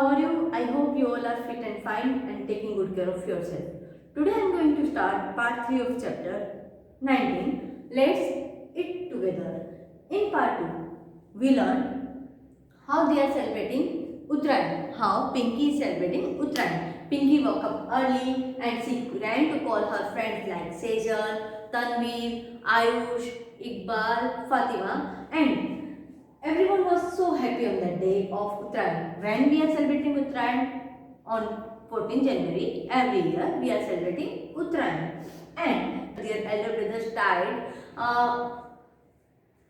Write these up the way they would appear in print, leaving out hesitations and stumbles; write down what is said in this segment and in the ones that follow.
How are you? I hope you all are fit and fine and taking good care of yourself. Today I am going to start part 3 of chapter 19. Let's eat together. In part 2, we learn how they are celebrating Uttarayan. How Pinky is celebrating Uttarayan. Pinky woke up early and she ran to call her friends like Sejal, Tanveer, Ayush, Iqbal, Fatima, and everyone was so happy on that day of Uttarayan. When we are celebrating Uttarayan on 14th January, every year we are celebrating Uttarayan. And their elder brothers tied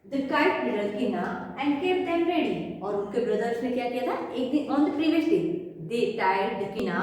the kite little Kina and kept them ready. और उनके brothers ने क्या किया था? एक दिन on the previous day they tied the Kina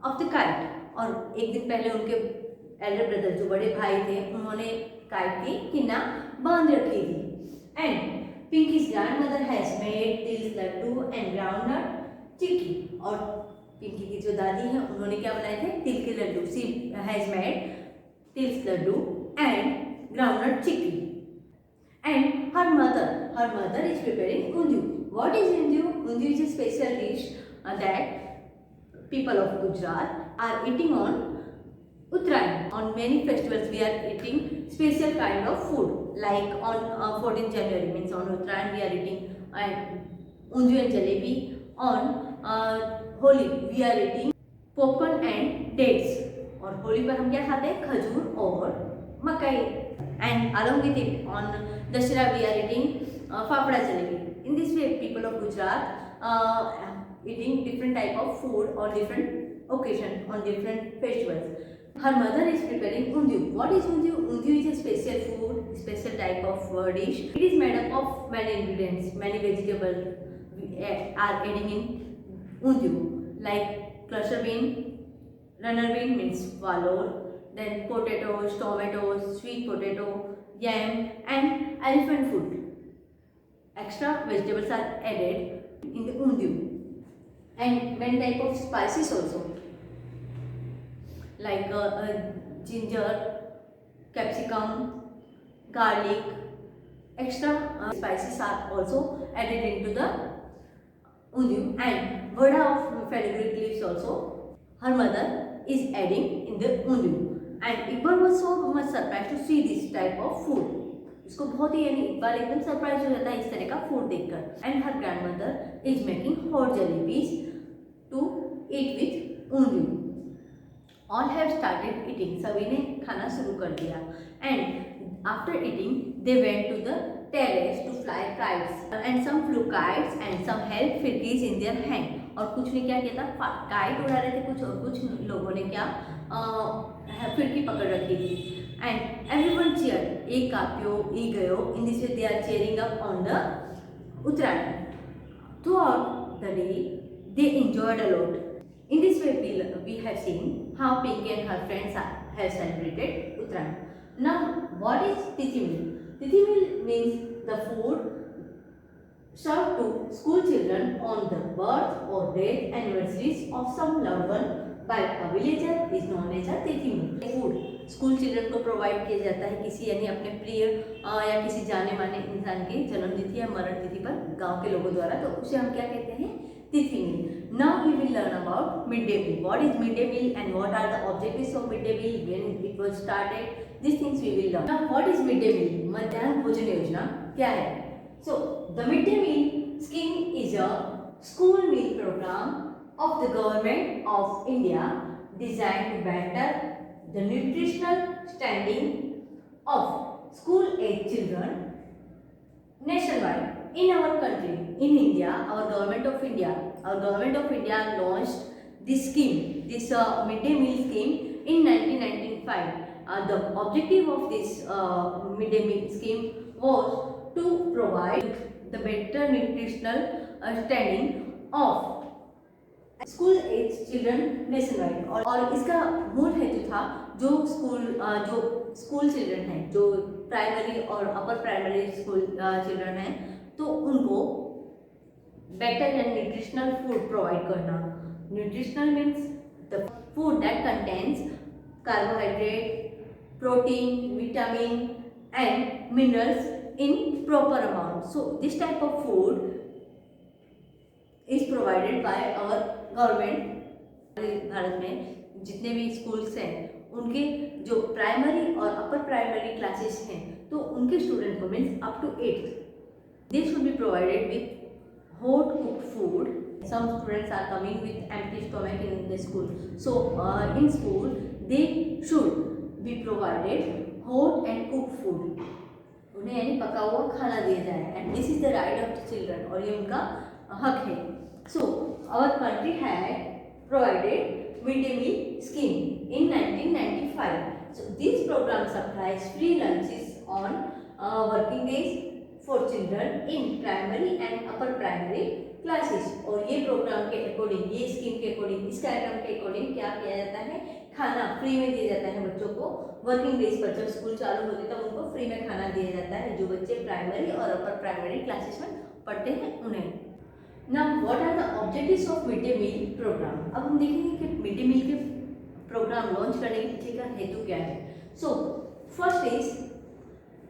of the kite. और एक दिन पहले उनके elder brothers जो बड़े भाई थे उन्होंने kite की किना बांध रखी थी. And Pinky's grandmother has made तिल लड्डू and groundnut चिक्की. और पिंकी की जो दादी है उन्होंने क्या बनाए थे? तिल के लड्डू. She has made तिल Laddu and groundnut chikki. And her mother is preparing undiyu. What is undiyu? Undiyu is a special dish that people of Gujarat are eating on Uttarayan. On many festivals we are eating special kind of food. Like on 14th January means on Uttarayan we are eating undiyu and jalebi. On Holi we are eating popcorn and dates. और होली पर हम क्या खाते हैं? खजूर और मकई. And along with it on Dashera we are eating fafda jalebi. In this way people of Gujarat eating different type of food on different occasion on different festivals. Her mother is preparing undiyu. What is undiyu? Undiyu is a special food, special type of dish. It is made up of many ingredients, many vegetables are adding in undiyu like cluster bean, runner bean means valor, then potatoes, tomatoes, sweet potato, yam and elephant food. Extra vegetables are added in the undiyu and many type of spices also like ginger, capsicum, garlic. Extra spices are also added into the undiyu and vada of fenugreek leaves also her mother is adding in the undiyu. And Iqbal was so much surprised to see this type of food. इसको बहुत ही यानी इकबाल एकदम surprise हो जाता है इस तरह का फूड देखकर. And her grandmother is making hot jalebis to eat with undiyu. All have started eating. सभी ने खाना शुरू कर दिया. And after eating, they went to the terrace to fly kites. And some flew kites and some held फिरकीज in their hand. और कुछ ने क्या किया था? काइट उड़ा रहे थे कुछ और कुछ लोगों ने क्या फिरकी पकड़ रखी थी. And everyone cheered. एक काप्यो, एक गयो. In this way, they are cheering up on the Uttarayan. Throughout the day, they enjoyed a lot. In this way, we have seen how Pinky and her friends have celebrated Uttarayan. Now, what is Tithi Meal? Tithi Meal means the food served to school children on the birth or death anniversaries of some loved one by a villager is known as a Tithi Meal. Food school children को provide किया जाता है किसी यानी अपने प्रिय या किसी जाने माने इंसान की जन्म तिथि या मरण तिथि पर गांव के लोगों द्वारा. तो उसे हम क्या कहते हैं? Tithi meal. Now we will learn about mid day meal. What is mid day meal and what are the objectives of mid day meal, when it was started, this things we will learn. Now what is mid day meal? मध्याह्न भोजन योजना क्या है? So the mid day meal scheme is a school meal programme of the government of India designed to better the nutritional standing of school age children nationwide. In our country, in India, our government of India launched this scheme, this midday meal scheme in 1995. The objective of this midday meal scheme was to provide the better nutritional standing of school age children nationwide. और इसका मूल हेतु था जो school children हैं, जो primary और upper primary school children हैं, तो उनको better and nutritional food provide करना. Nutritional means the food that contains carbohydrate, protein, vitamin and minerals in proper amount. So this type of food is provided by our government. Bharat में जितने भी schools हैं उनके जो प्राइमरी और upper primary classes हैं तो उनके स्टूडेंट को means up to 8th they should be provided with hot cooked food. Some students are coming with empty stomach in the school, so in school they should be provided hot and cooked food. उन्हें यानी पका हुआ खाना दिया जाए and this is the right of the children और ये उनका हक है. So our country had provided midday meal scheme in 1995. So this program supplies free lunches on working days for children in primary and upper primary classes. और ये programme के according, ये scheme के अकॉर्डिंग, इस कार्यक्रम के अकॉर्डिंग क्या किया जाता है, खाना फ्री में दिया जाता है बच्चों को. वर्किंग डेज पर जब स्कूल चालू होती है तब उनको फ्री में खाना दिया जाता है जो बच्चे प्राइमरी और अपर प्राइमरी क्लासेस में पढ़ते हैं उन्हें. Now what are the objectives of mid day meal programme? अब हम देखेंगे कि मिड डे मील के प्रोग्राम लॉन्च करने के पीछे का हेतु क्या है. So first is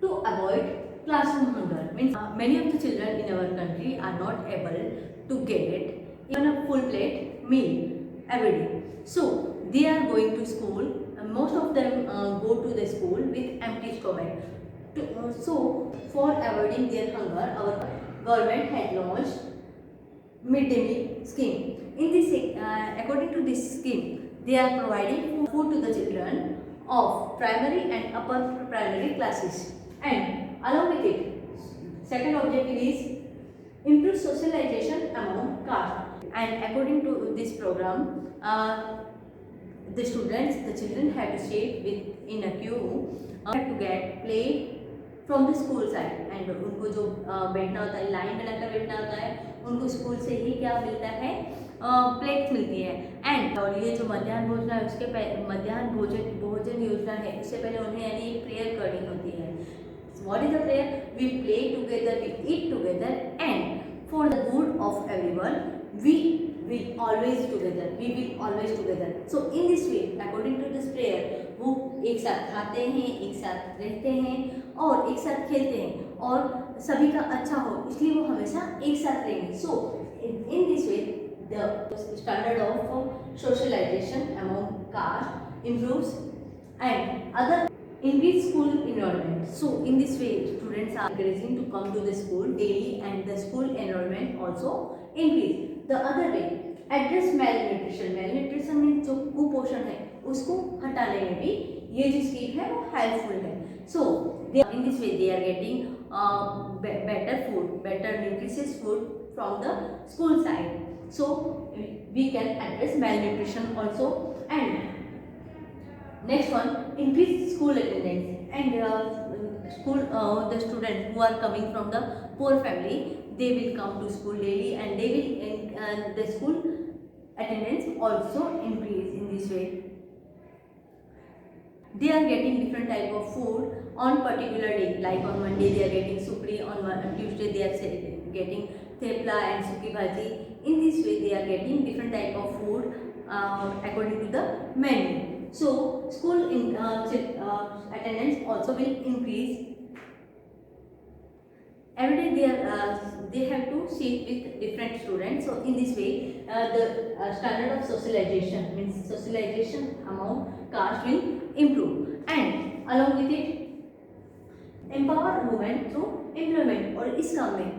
to avoid classroom hunger. Means many of the children in our country are not able to get even a full plate meal every day. So they are going to school. Most of them go to the school with empty stomach. So for avoiding their hunger, our government had launched midday meal scheme. In this, according to this scheme, they are providing food to the children of primary and upper primary classes. And along with it, second objective is improve socialization among caste. And according to this program, the children have to sit in a queue, have to get plate from the school side. And उनको जो बैठना होता है, line में लगकर बैठना होता है, उनको स्कूल से ही क्या मिलता है, प्लेट मिलती है. एंड और ये जो मध्याह्न भोजन है उसके मध्याह्न भोजन योजना है उससे पहले उन्हें यानी एक प्रेयर करनी होती है. What is the prayer? We play together, we eat together, and for the good of everyone, we will always together. So in this way, according to this prayer, वो एक साथ खाते हैं, एक साथ रहते हैं और एक साथ खेलते हैं और सभी का अच्छा हो इसलिए वो हमेशा एक साथ रहेंगे. So in this way, the standard of socialization among caste improves and other increase school enrollment. So in this way students are encouraging to come to the school daily and the school enrollment also increase. The other way, address malnutrition means जो कुपोषण है उसको हटाने में भी ये जो scheme है वो हेल्पफुल है. So in this way they are getting better nutritious food from the school side. So we can address malnutrition also. And next one, increase school attendance. And the students who are coming from the poor family, they will come to school daily and they will the school attendance also increase. In this way they are getting different type of food on particular day, like on Monday they are getting supri, on Tuesday they are getting thepla and suki bhaji. In this way they are getting different type of food according to the menu. So school attendance also will increase. Every day they have to sit with different students. So in this way the standard of socialization means socialization among caste will improve. And along with it empower women through employment. और इस काम में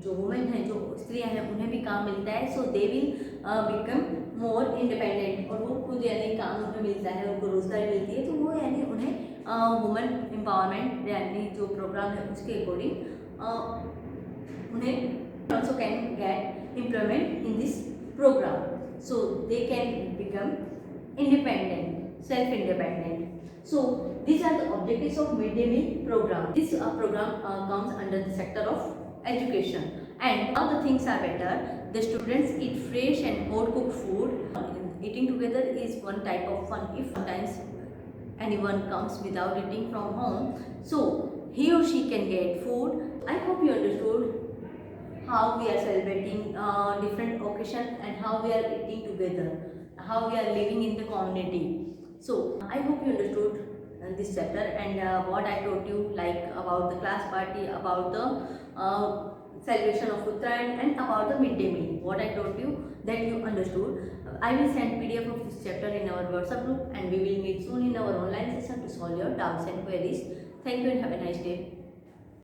जो women है, जो स्त्रियां हैं, उन्हें भी काम मिलता है. So they will become more independent और वो खुद यानी काम उन्हें मिलता है, उनको रोजगार मिलती है. तो वो यानी उन्हें वुमेन एम्पावरमेंट यानी जो प्रोग्राम है उसके अकॉर्डिंग उन्हें also can get employment in this program. So they can become independent, self-independent. So these are the objectives of midday meal program. This program comes under the sector of education. And all the things are better. The students eat fresh and hot cooked food. Eating together is one type of fun. If sometimes anyone comes without eating from home, so he or she can get food. I hope you understood how we are celebrating different occasions and how we are eating together, how we are living in the community. So I hope you understood this chapter and what I told you, like about the class party, about the celebration of Uttarayan and about the midday meal. What I told taught you, that you understood. I will send PDF of this chapter in our WhatsApp group, and we will meet soon in our online session to solve your doubts and queries. Thank you and have a nice day.